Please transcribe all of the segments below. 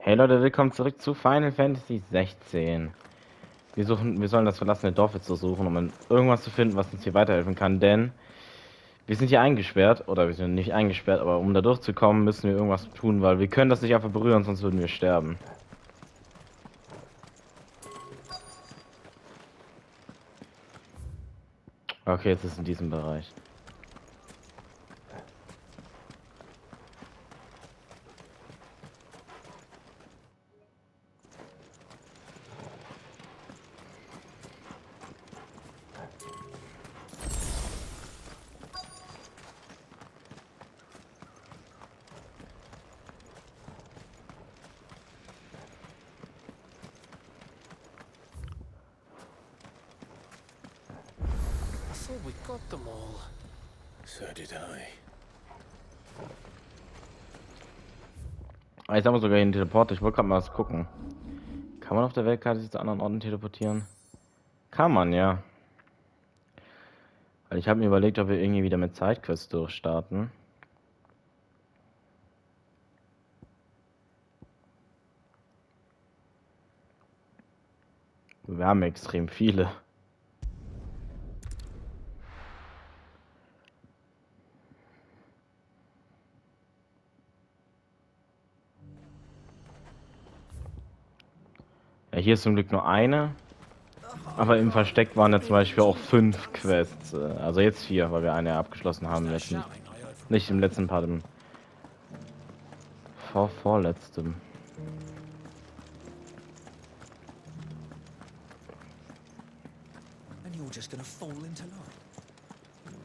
Hey Leute, willkommen zurück zu Final Fantasy 16. Wir sollen das verlassene Dorf jetzt so suchen, um irgendwas zu finden, was uns hier weiterhelfen kann, denn wir sind hier eingesperrt, oder wir sind nicht eingesperrt, aber um da durchzukommen, müssen wir irgendwas tun, weil wir können das nicht einfach berühren, sonst würden wir sterben. Okay, jetzt ist es in diesem Bereich. I thought we got them all. So did I. Ah, jetzt haben wir sogar hier einen Teleporter. Ich wollte gerade mal was gucken. Kann man auf der Weltkarte sich zu anderen Orten teleportieren? Kann man, ja. Weil ich habe mir überlegt, ob wir irgendwie wieder mit Sidequests durchstarten. Wir haben extrem viele. Ja, hier ist zum Glück nur eine. Aber im Versteck waren ja zum Beispiel auch 5 Quests. Also jetzt 4, weil wir eine abgeschlossen haben im That letzten. shouting I heard from Nicht im behind. letzten Part, im vorletzten. And you're just gonna fall into line.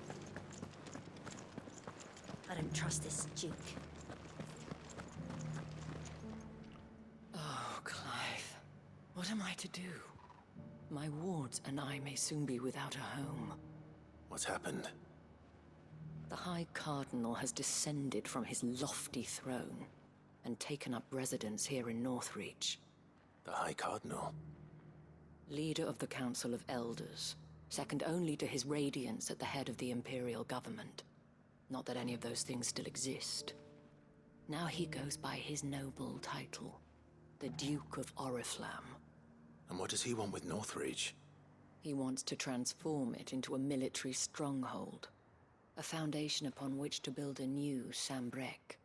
I don't trust this Duke. Oh, Clive. What am I to do? My wards and I may soon be without a home. What's happened? The High Cardinal has descended from his lofty throne and taken up residence here in Northreach. The High Cardinal? Leader of the Council of Elders, second only to his Radiance at the head of the Imperial government. Not that any of those things still exist. Now he goes by his noble title, the Duke of Oriflamme. And what does he want with Northreach? He wants to transform it into a military stronghold, a foundation upon which to build a new Sambrek.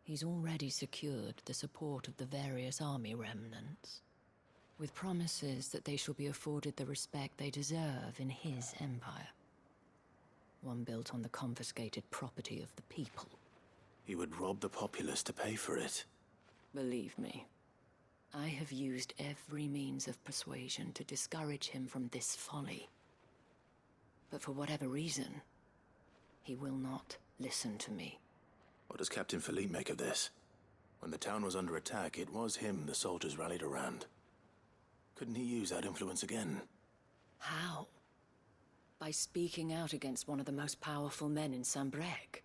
He's already secured the support of the various army remnants, with promises that they shall be afforded the respect they deserve in his empire. One built on the confiscated property of the people. He would rob the populace to pay for it. Believe me, I have used every means of persuasion to discourage him from this folly. But for whatever reason, he will not listen to me. What does Captain Philippe make of this? When the town was under attack, it was him the soldiers rallied around. Couldn't he use that influence again? How? By speaking out against one of the most powerful men in Sambrek.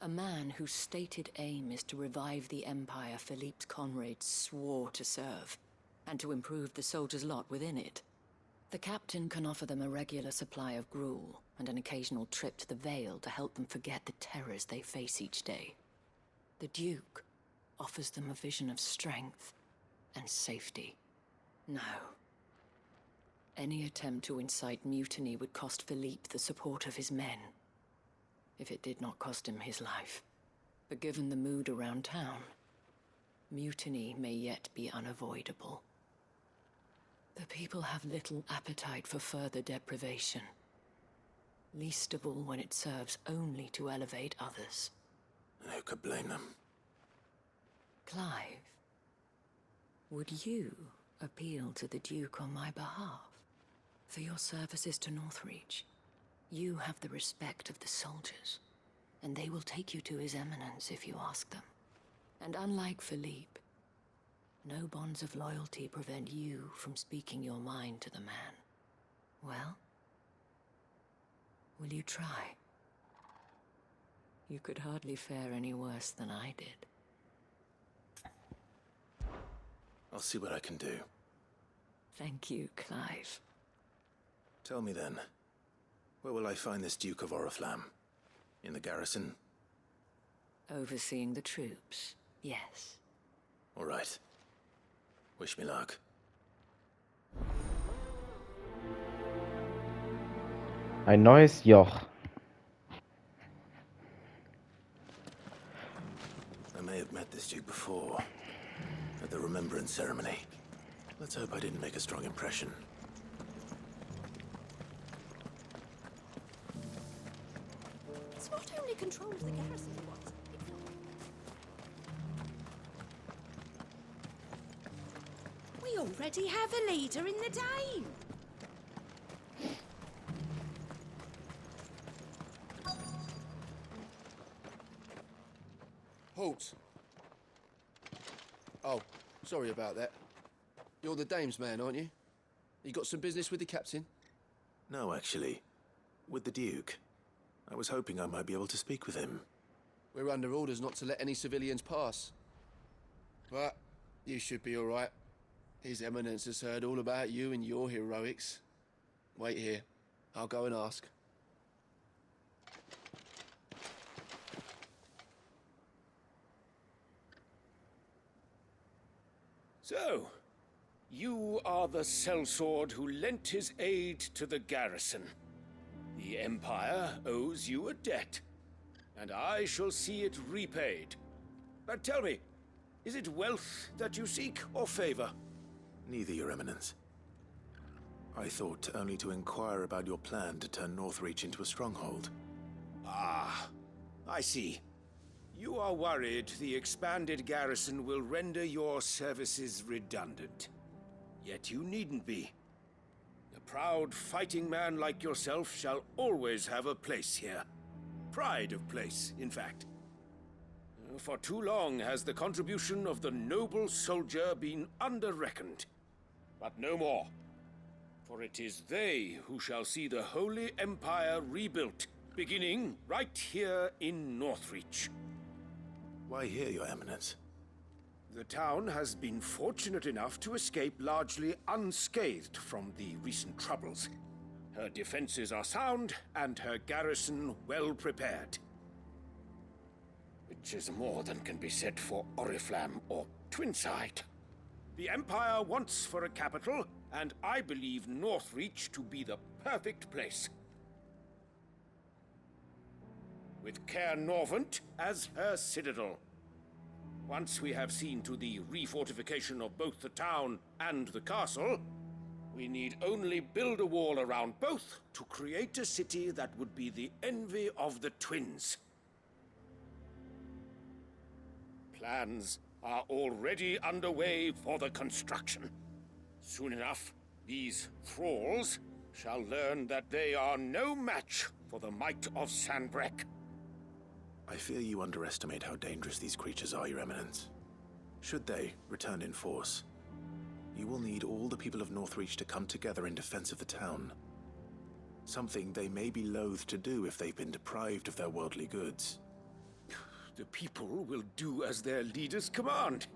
A man whose stated aim is to revive the empire Philippe's comrades swore to serve, and to improve the soldiers' lot within it. The captain can offer them a regular supply of gruel, and an occasional trip to the Vale to help them forget the terrors they face each day. The Duke offers them a vision of strength and safety. No. Any attempt to incite mutiny would cost Philippe the support of his men, if it did not cost him his life. But given the mood around town, mutiny may yet be unavoidable. The people have little appetite for further deprivation, least of all when it serves only to elevate others. And who could blame them? Clive, would you appeal to the Duke on my behalf? For your services to Northreach, you have the respect of the soldiers, and they will take you to His Eminence if you ask them. And unlike Philippe, no bonds of loyalty prevent you from speaking your mind to the man. Well, will you try? You could hardly fare any worse than I did. I'll see what I can do. Thank you, Clive. Tell me then, where will I find this Duke of Oriflamme? In the garrison? Overseeing the troops, yes. All right. Wish me luck. Ein neues Joch. I may have met this duke before, at the remembrance ceremony. Let's hope I didn't make a strong impression. It's not only control of the garrison he wants. We already have a leader in the Dane. Halt! Oh, sorry about that. You're the dame's man, aren't you? You got some business with the captain? No, actually. With the duke. I was hoping I might be able to speak with him. We're under orders not to let any civilians pass. But you should be all right. His Eminence has heard all about you and your heroics. Wait here. I'll go and ask. So, you are the sellsword who lent his aid to the garrison. The Empire owes you a debt, and I shall see it repaid. But tell me, is it wealth that you seek, or favor? Neither, Your Eminence. I thought only to inquire about your plan to turn Northreach into a stronghold. Ah, I see. You are worried the expanded garrison will render your services redundant. Yet you needn't be. A proud fighting man like yourself shall always have a place here. Pride of place, in fact. For too long has the contribution of the noble soldier been under-reckoned. But no more. For it is they who shall see the Holy Empire rebuilt, beginning right here in Northreach. Why here, Your Eminence? The town has been fortunate enough to escape largely unscathed from the recent troubles. Her defenses are sound, and her garrison well prepared. Which is more than can be said for Oriflamme or Twinside. The Empire wants for a capital, and I believe Northreach to be the perfect place. With Caer Norvent as her citadel. Once we have seen to the refortification of both the town and the castle, we need only build a wall around both to create a city that would be the envy of the twins. Plans are already underway for the construction. Soon enough, these thralls shall learn that they are no match for the might of Sanbreque. I fear you underestimate how dangerous these creatures are, Your Eminence. Should they return in force, you will need all the people of Northreach to come together in defense of the town. Something they may be loath to do if they've been deprived of their worldly goods. The people will do as their leaders command.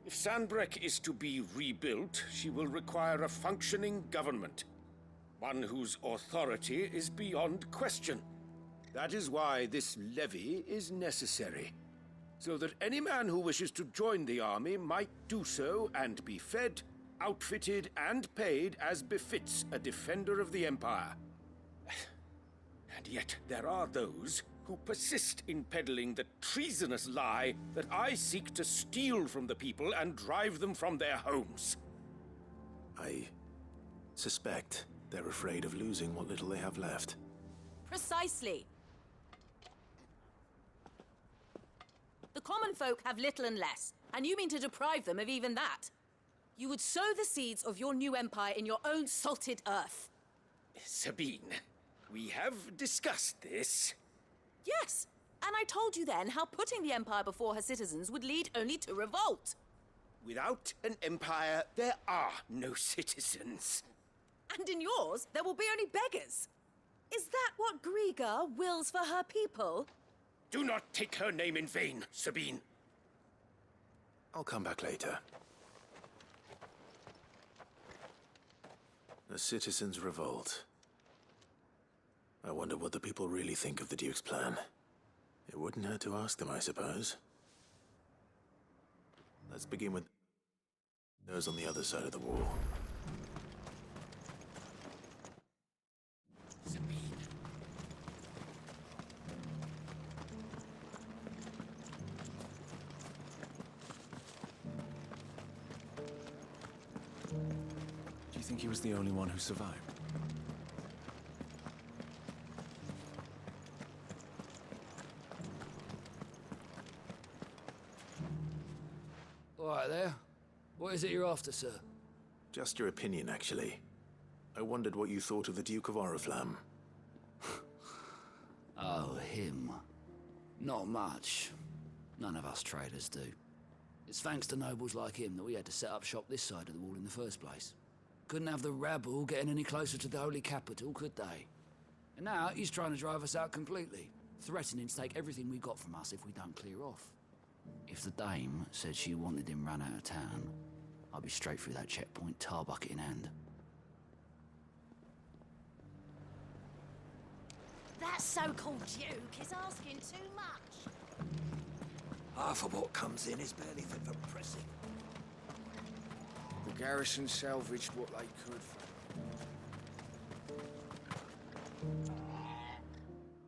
If Sanbreque is to be rebuilt, she will require a functioning government. One whose authority is beyond question. That is why this levy is necessary. So that any man who wishes to join the army might do so and be fed, outfitted, and paid as befits a defender of the Empire. And yet there are those who persist in peddling the treasonous lie that I seek to steal from the people and drive them from their homes. I suspect they're afraid of losing what little they have left. Precisely. The common folk have little and less, and you mean to deprive them of even that. You would sow the seeds of your new empire in your own salted earth. Sabine, we have discussed this. Yes, and I told you then how putting the empire before her citizens would lead only to revolt. Without an empire, there are no citizens. And in yours, there will be only beggars. Is that what Griga wills for her people? Do not take her name in vain, Sabine. I'll come back later. The citizens revolt. I wonder what the people really think of the Duke's plan. It wouldn't hurt to ask them, I suppose. Let's begin with... Those on the other side of the wall. Do you think he was the only one who survived? All right there. What is it you're after, sir? Just your opinion, actually. I wondered what you thought of the Duke of Oriflamme. Oh, him. Not much. None of us traders do. It's thanks to nobles like him that we had to set up shop this side of the wall in the first place. Couldn't have the rabble getting any closer to the holy capital, could they? And now he's trying to drive us out completely, threatening to take everything we got from us if we don't clear off. If the dame said she wanted him run out of town, I'd be straight through that checkpoint, tar bucket in hand. That so-called Duke is asking too much. Half of what comes in is barely fit for pressing. The garrison salvaged what they could from...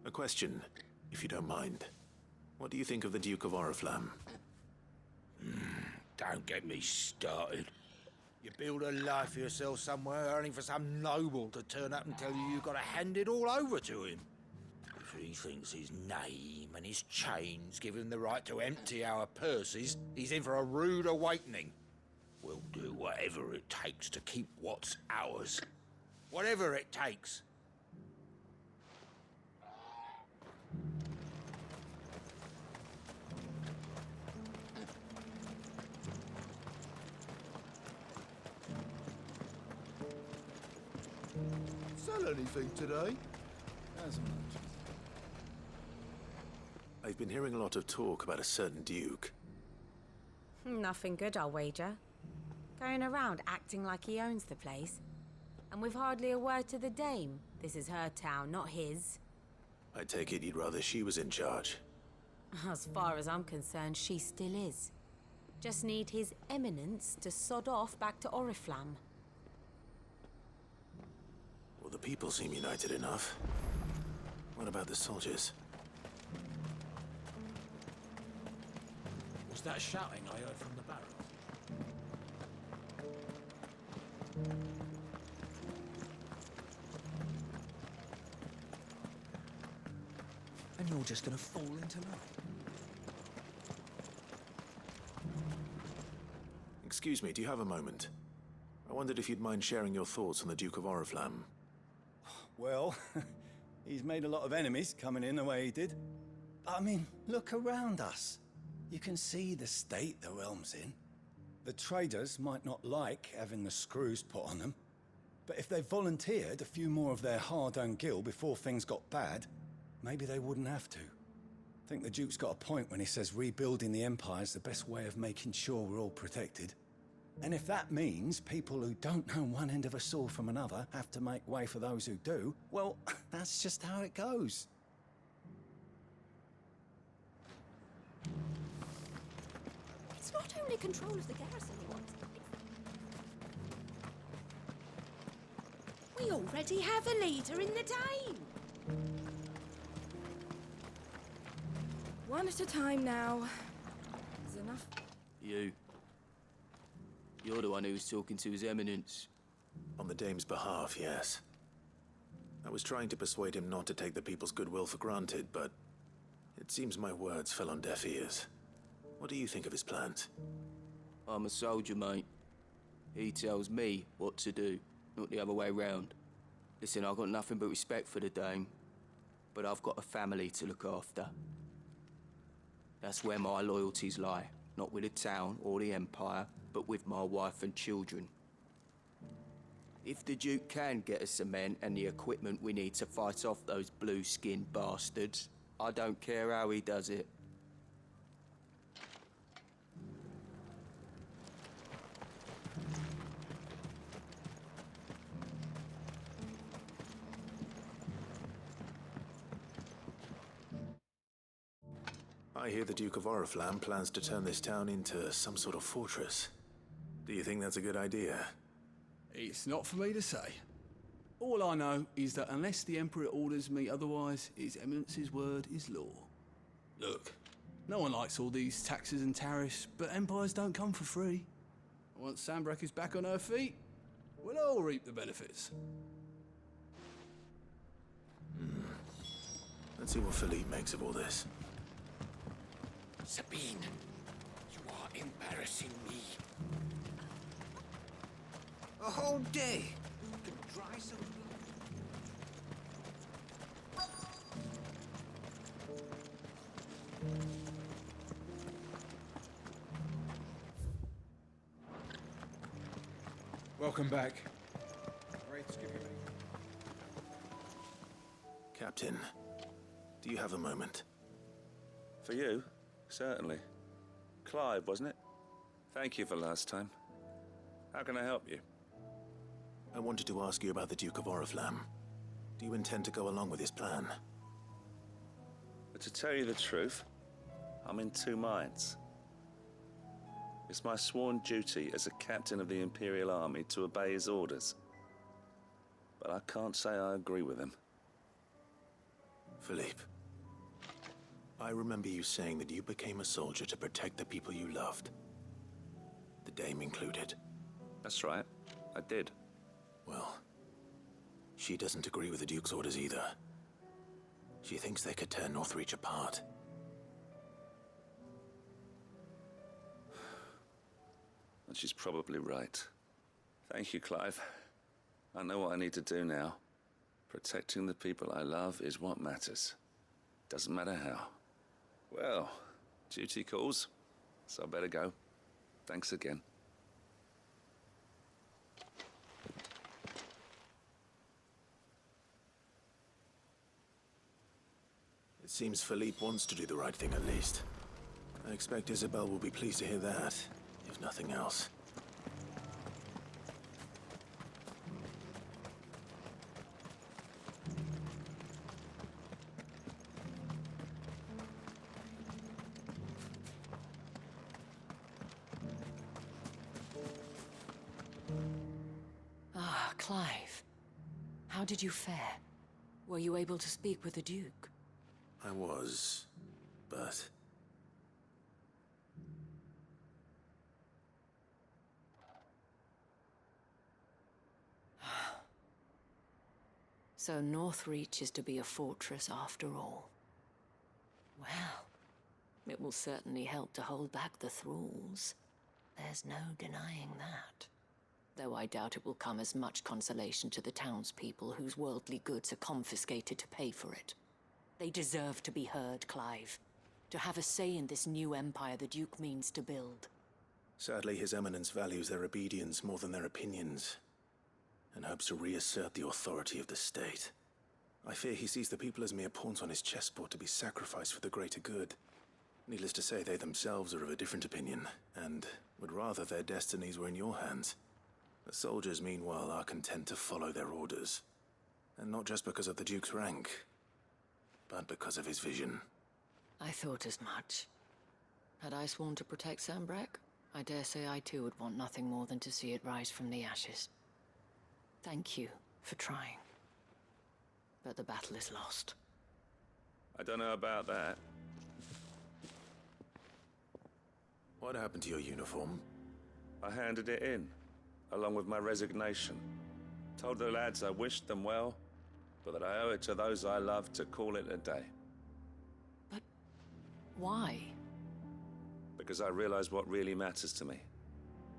A question, if you don't mind. What do you think of the Duke of Oriflamme? Don't get me started. You build a life for yourself somewhere, earning for some noble to turn up and tell you you've got to hand it all over to him. If he thinks his name and his chains give him the right to empty our purses, he's in for a rude awakening. We'll do whatever it takes to keep what's ours. Whatever it takes. Sell anything today? I've been hearing a lot of talk about a certain Duke. Nothing good, I'll wager. Going around acting like he owns the place. And with hardly a word to the dame. This is her town, not his. I take it you'd rather she was in charge. As far as I'm concerned, she still is. Just need his eminence to sod off back to Oriflamme. Well, the people seem united enough. What about the soldiers? Was that shouting I heard from the barrels? And you're just gonna fall into line? Excuse me, do you have a moment? I wondered if you'd mind sharing your thoughts on the Duke of Oriflamme. Well, he's made a lot of enemies coming in the way he did. I mean, look around us. You can see the state the realm's in. The traders might not like having the screws put on them, but if they volunteered a few more of their hard-earned gil before things got bad, maybe they wouldn't have to. I think the Duke's got a point when he says rebuilding the Empire's the best way of making sure we're all protected. And if that means people who don't know one end of a sword from another have to make way for those who do, well, that's just how it goes. It's not only control of the garrison he wants. We already have a leader in the Dame. One at a time now. Is enough? You're the one who was talking to His Eminence. On the Dame's behalf, yes. I was trying to persuade him not to take the people's goodwill for granted, but it seems my words fell on deaf ears. What do you think of his plans? I'm a soldier, mate. He tells me what to do, not the other way round. Listen, I've got nothing but respect for the Dame, but I've got a family to look after. That's where my loyalties lie, not with the town or the Empire, but with my wife and children. If the Duke can get us the men and the equipment we need to fight off those blue-skinned bastards, I don't care how he does it. I hear the Duke of Oriflamme plans to turn this town into some sort of fortress. Do you think that's a good idea? It's not for me to say. All I know is that unless the Emperor orders me otherwise, His Eminence's word is law. Look, no one likes all these taxes and tariffs, but empires don't come for free. Once Sanbreque is back on her feet, we'll all reap the benefits. Let's see what Philippe makes of all this. Sabine, you are embarrassing me. A whole day to dry some Welcome back. Great to give you Captain, do you have a moment? For you? Certainly. Clive, wasn't it? Thank you for last time. How can I help you? I wanted to ask you about the Duke of Oriflamme. Do you intend to go along with his plan? But to tell you the truth, I'm in two minds. It's my sworn duty as a captain of the Imperial Army to obey his orders. But I can't say I agree with him. Philippe, I remember you saying that you became a soldier to protect the people you loved. The Dame included. That's right, I did. Well, she doesn't agree with the Duke's orders either. She thinks they could tear Northreach apart. And she's probably right. Thank you, Clive. I know what I need to do now. Protecting the people I love is what matters. Doesn't matter how. Well, duty calls, so I better go. Thanks again. It seems Philippe wants to do the right thing at least. I expect Isabel will be pleased to hear that, if nothing else. Ah, Clive. How did you fare? Were you able to speak with the Duke? I was, but... So Northreach is to be a fortress after all. Well, it will certainly help to hold back the thralls. There's no denying that. Though I doubt it will come as much consolation to the townspeople whose worldly goods are confiscated to pay for it. They deserve to be heard, Clive. To have a say in this new empire the Duke means to build. Sadly, His Eminence values their obedience more than their opinions, and hopes to reassert the authority of the state. I fear he sees the people as mere pawns on his chessboard to be sacrificed for the greater good. Needless to say, they themselves are of a different opinion, and would rather their destinies were in your hands. The soldiers, meanwhile, are content to follow their orders. And not just because of the Duke's rank, but because of his vision. I thought as much. Had I sworn to protect Sanbreque, I dare say I too would want nothing more than to see it rise from the ashes. Thank you for trying. But the battle is lost. I don't know about that. What happened to your uniform? I handed it in, along with my resignation. Told the lads I wished them well, but that I owe it to those I love to call it a day. But why? Because I realized what really matters to me.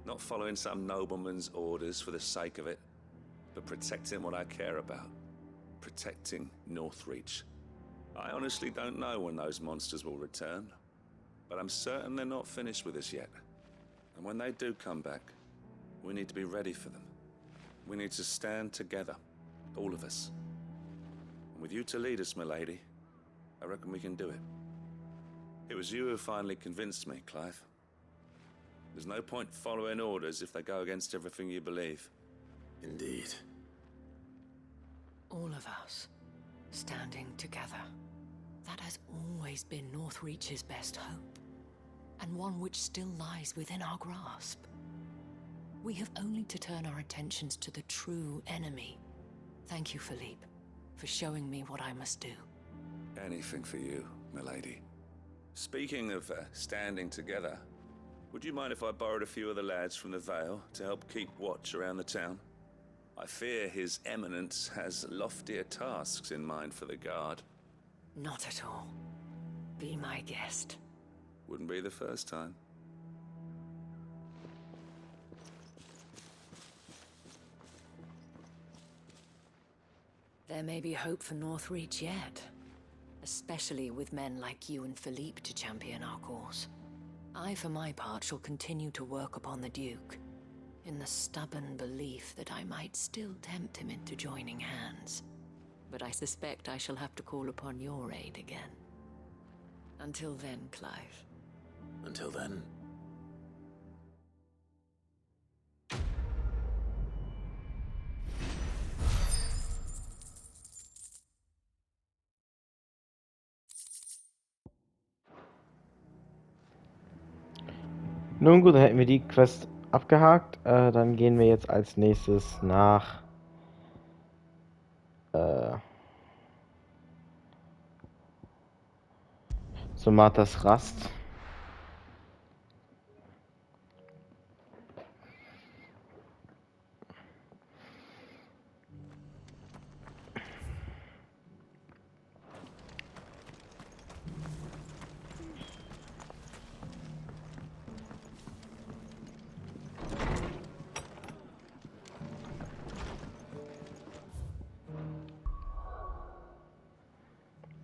Not following some nobleman's orders for the sake of it, but protecting what I care about. Protecting Northreach. I honestly don't know when those monsters will return, but I'm certain they're not finished with us yet. And when they do come back, we need to be ready for them. We need to stand together, all of us. And with you to lead us, milady, I reckon we can do it. It was you who finally convinced me, Clive. There's no point following orders if they go against everything you believe. Indeed. All of us, standing together. That has always been Northreach's best hope, and one which still lies within our grasp. We have only to turn our attentions to the true enemy. Thank you, Philippe, for showing me what I must do. Anything for you, milady. Speaking of standing together, would you mind if I borrowed a few of the lads from the Vale to help keep watch around the town? I fear His Eminence has loftier tasks in mind for the guard. Not at all. Be my guest. Wouldn't be the first time. There may be hope for Northreach yet. Especially with men like you and Philippe to champion our cause. I, for my part, shall continue to work upon the Duke, in the stubborn belief that I might still tempt him into joining hands. But I suspect I shall have to call upon your aid again. Until then, Clive. Until then. Nun gut, dann hätten wir die Quest abgehakt. Dann gehen wir jetzt als nächstes nach Marthas Rast.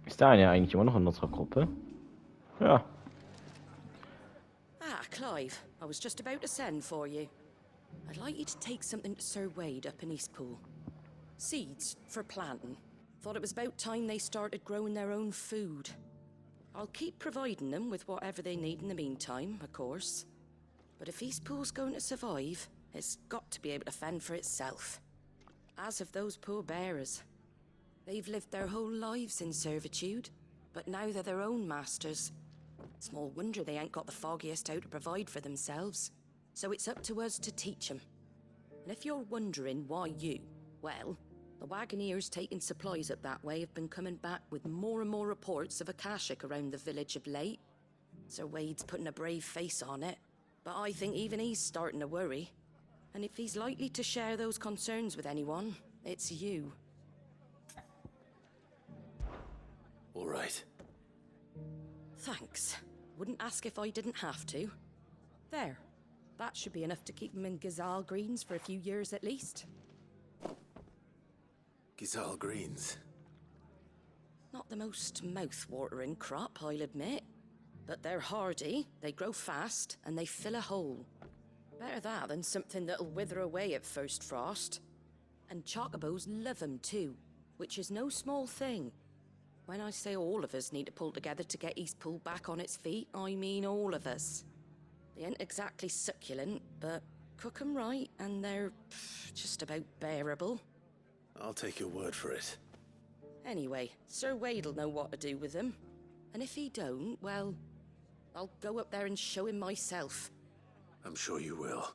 Ist Daniel eigentlich immer noch in unserer Gruppe? Ja. Ah, Clive, I was just about to send for you. I'd like you to take something to Sir Wade up in Eastpool. Seeds for planting. Thought it was about time they started growing their own food. I'll keep providing them with whatever they need in the meantime, of course. But if Eastpool's going to survive, it's got to be able to fend for itself. As have those poor bearers. They've lived their whole lives in servitude, but now they're their own masters. Small wonder they ain't got the foggiest how to provide for themselves. So it's up to us to teach them. And if you're wondering why you, well, the wagoneers taking supplies up that way have been coming back with more and more reports of Akashic around the village of late. Sir Wade's putting a brave face on it, but I think even he's starting to worry. And if he's likely to share those concerns with anyone, it's you. All right. Thanks. Wouldn't ask if I didn't have to. There. That should be enough to keep him in Gazal Greens for a few years at least. Gazal Greens. Not the most mouth-watering crop, I'll admit. But they're hardy, they grow fast, and they fill a hole. Better that than something that'll wither away at first frost. And chocobos love 'em too, which is no small thing. When I say all of us need to pull together to get Eastpool back on its feet, I mean all of us. They ain't exactly succulent, but cook 'em right, and they're just about bearable. I'll take your word for it. Anyway, Sir Wade'll know what to do with them. And if he don't, well, I'll go up there and show him myself. I'm sure you will.